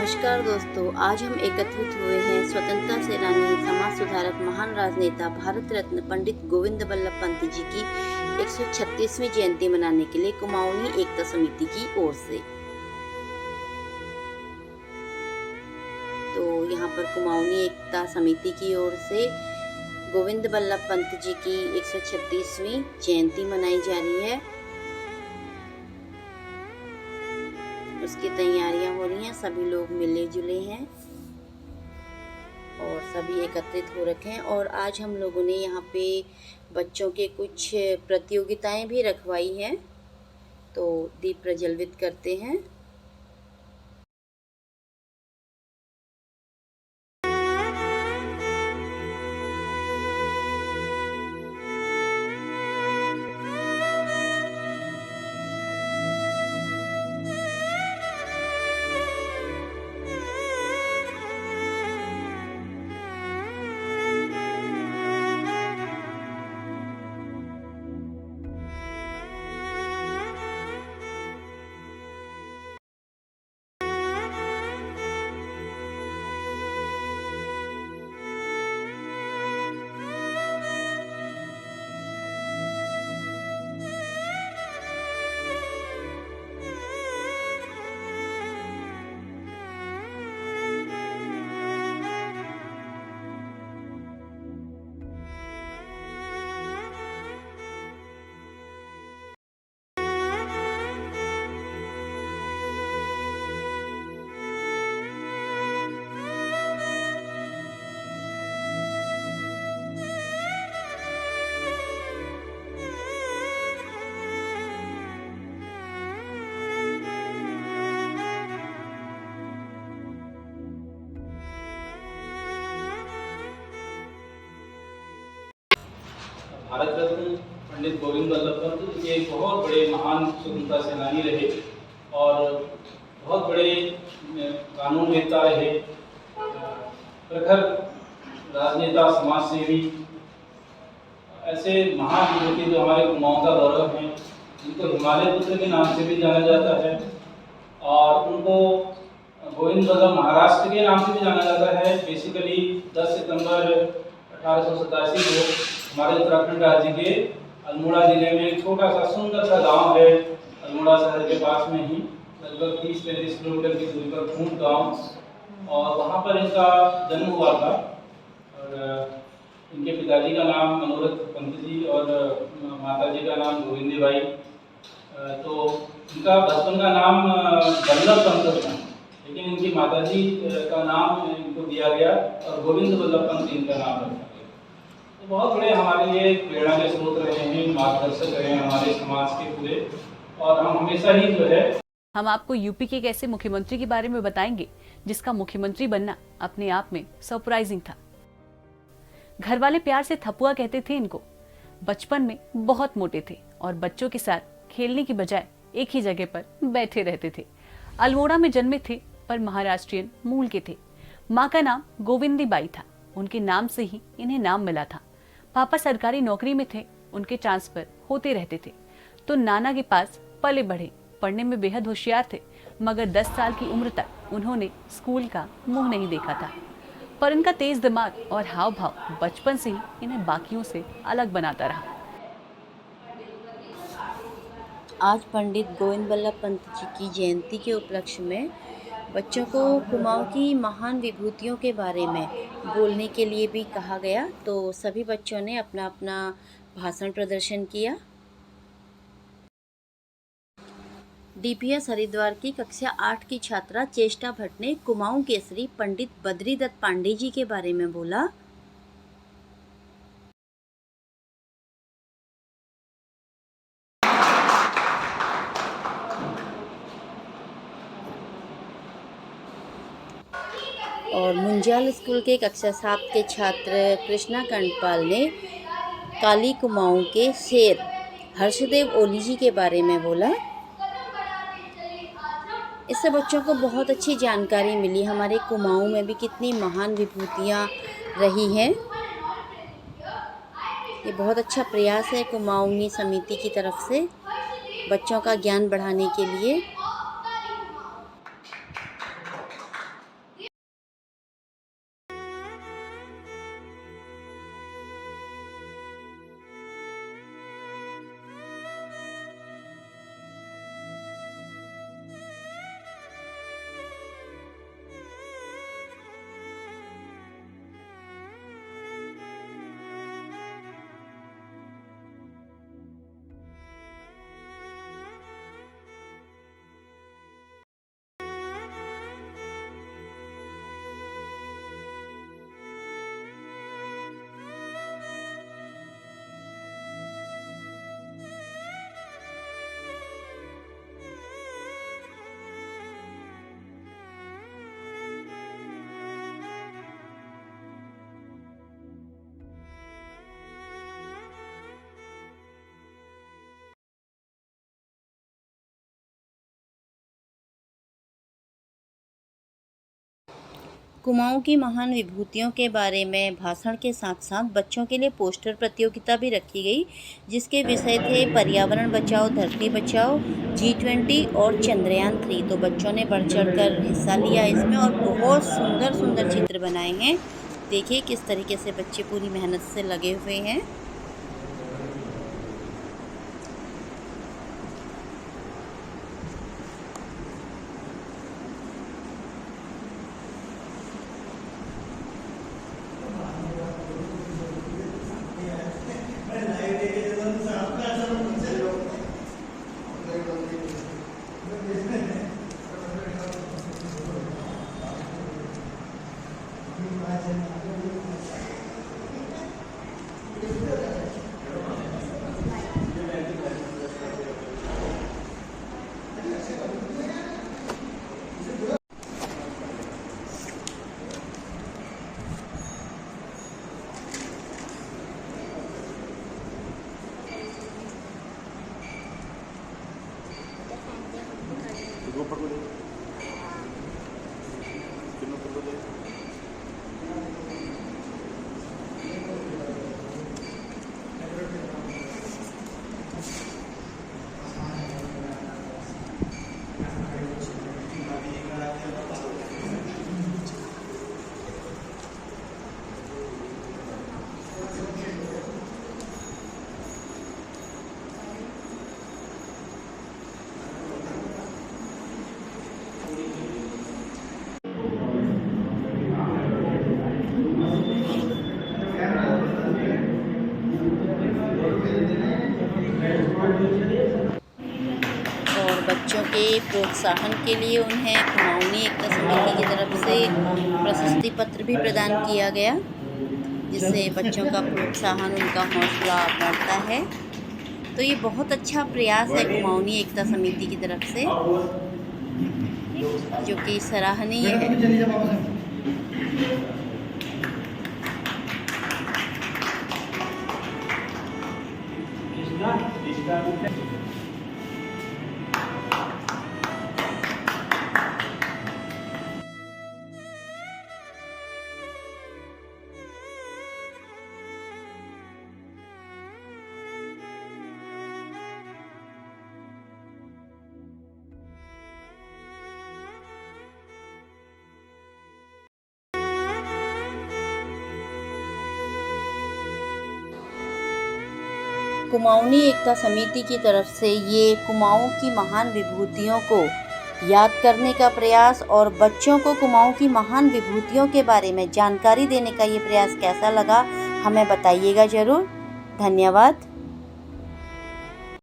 नमस्कार दोस्तों, आज हम एकत्रित हुए हैं स्वतंत्रता सेनानी, समाज सुधारक, महान राजनेता, भारत रत्न पंडित गोविंद बल्लभ पंत जी की 136वीं जयंती मनाने के लिए कुमाऊनी एकता समिति की ओर से। तो यहाँ पर कुमाऊनी एकता समिति की ओर से गोविंद बल्लभ पंत जी की 136वीं जयंती मनाई जा रही है। उसकी तैयारियां हो रही हैं, सभी लोग मिले जुले हैं और सभी एकत्रित हो रखे हैं। और आज हम लोगों ने यहाँ पे बच्चों के कुछ प्रतियोगिताएं भी रखवाई हैं, तो दीप प्रज्वलित करते हैं। भारत रत्न पंडित गोविंद बल्लभ पंत ये बहुत बड़े महान स्वतंत्रता सेनानी रहे और बहुत बड़े कानून वेत्ता रहे, प्रखर राजनेता, समाज सेवी, ऐसे महान व्यक्ति जो हमारे कुमाऊं का गौरव हैं, जिनको हिमालय पुत्र के नाम से भी जाना जाता है और उनको गोविंद बल्लभ महाराष्ट्र के नाम से भी जाना जाता है। बेसिकली 10 सितंबर 1887 को हमारे उत्तराखंड राज्य के अल्मोड़ा जिले में एक छोटा सा सुंदर सा गांव है, अल्मोड़ा शहर के पास में ही लगभग 30-35 किलोमीटर की दूरी पर खूंट गांव, और वहां पर इनका जन्म हुआ था। और इनके पिताजी का नाम मनोरथ पंत जी और माताजी का नाम गोविंदी बाई। तो इनका बचपन का नाम बल्लभ पंत था, लेकिन इनकी माताजी का नाम इनको दिया गया और गोविंद बल्लभ पंत इनका नाम रखा। बहुत बड़े हमारे लिए प्रेरणा के स्रोत रहे हैं, मार्गदर्शक रहे हैं हमारे समाज के पूरे, और हम हमेशा ही जो है। हम आपको यूपी के एक ऐसे मुख्यमंत्री के बारे में बताएंगे जिसका मुख्यमंत्री बनना अपने आप में सरप्राइजिंग था। घर वाले प्यार से थपुआ कहते थे इनको। बचपन में बहुत मोटे थे और बच्चों के साथ खेलने की बजाय एक ही जगह पर बैठे रहते थे। अल्मोड़ा में जन्मे थे पर महाराष्ट्रियन मूल के थे। माँ का नाम गोविंदी बाई था, उनके नाम से ही इन्हें नाम मिला था। पापा सरकारी नौकरी में थे, उनके ट्रांसफर होते रहते थे, तो नाना के पास पले बढ़े। पढ़ने में बेहद होशियार थे, मगर 10 साल की उम्र तक उन्होंने स्कूल का मुंह नहीं देखा था। पर इनका तेज दिमाग और हाव भाव बचपन से ही इन्हें बाकियों से अलग बनाता रहा। आज पंडित गोविंद बल्लभ पंत जी की जयंती के उपलक्ष्य में बच्चों को कुमाऊं की महान विभूतियों के बारे में बोलने के लिए भी कहा गया, तो सभी बच्चों ने अपना अपना भाषण प्रदर्शन किया। डीपीएस हरिद्वार की कक्षा 8 की छात्रा चेष्टा भट्ट ने कुमाऊं केसरी पंडित बद्री दत्त पांडे जी के बारे में बोला। और मुंजाल स्कूल के कक्षा 7 के छात्र कृष्णा कंडपाल ने काली कुमाऊं के शेर हर्षदेव ओली जी के बारे में बोला। इससे बच्चों को बहुत अच्छी जानकारी मिली हमारे कुमाऊं में भी कितनी महान विभूतियाँ रही हैं। ये बहुत अच्छा प्रयास है कुमाऊनी समिति की तरफ से बच्चों का ज्ञान बढ़ाने के लिए। कुमाऊं की महान विभूतियों के बारे में भाषण के साथ साथ बच्चों के लिए पोस्टर प्रतियोगिता भी रखी गई, जिसके विषय थे पर्यावरण बचाओ, धरती बचाओ, G20 और चंद्रयान 3। तो बच्चों ने बढ़ चढ़कर हिस्सा लिया इसमें और बहुत सुंदर सुंदर चित्र बनाए हैं। देखिए किस तरीके से बच्चे पूरी मेहनत से लगे हुए हैं। और बच्चों के प्रोत्साहन के लिए उन्हें कुमाऊनी एकता समिति की तरफ से प्रशस्ति पत्र भी प्रदान किया गया, जिससे बच्चों का प्रोत्साहन, उनका हौसला बढ़ता है। तो ये बहुत अच्छा प्रयास है कुमाऊनी एकता समिति की तरफ से, जो कि सराहनीय है। कुमाऊनी एकता समिति की तरफ से ये कुमाऊं की महान विभूतियों को याद करने का प्रयास और बच्चों को कुमाऊं की महान विभूतियों के बारे में जानकारी देने का ये प्रयास कैसा लगा, हमें बताइएगा ज़रूर। धन्यवाद।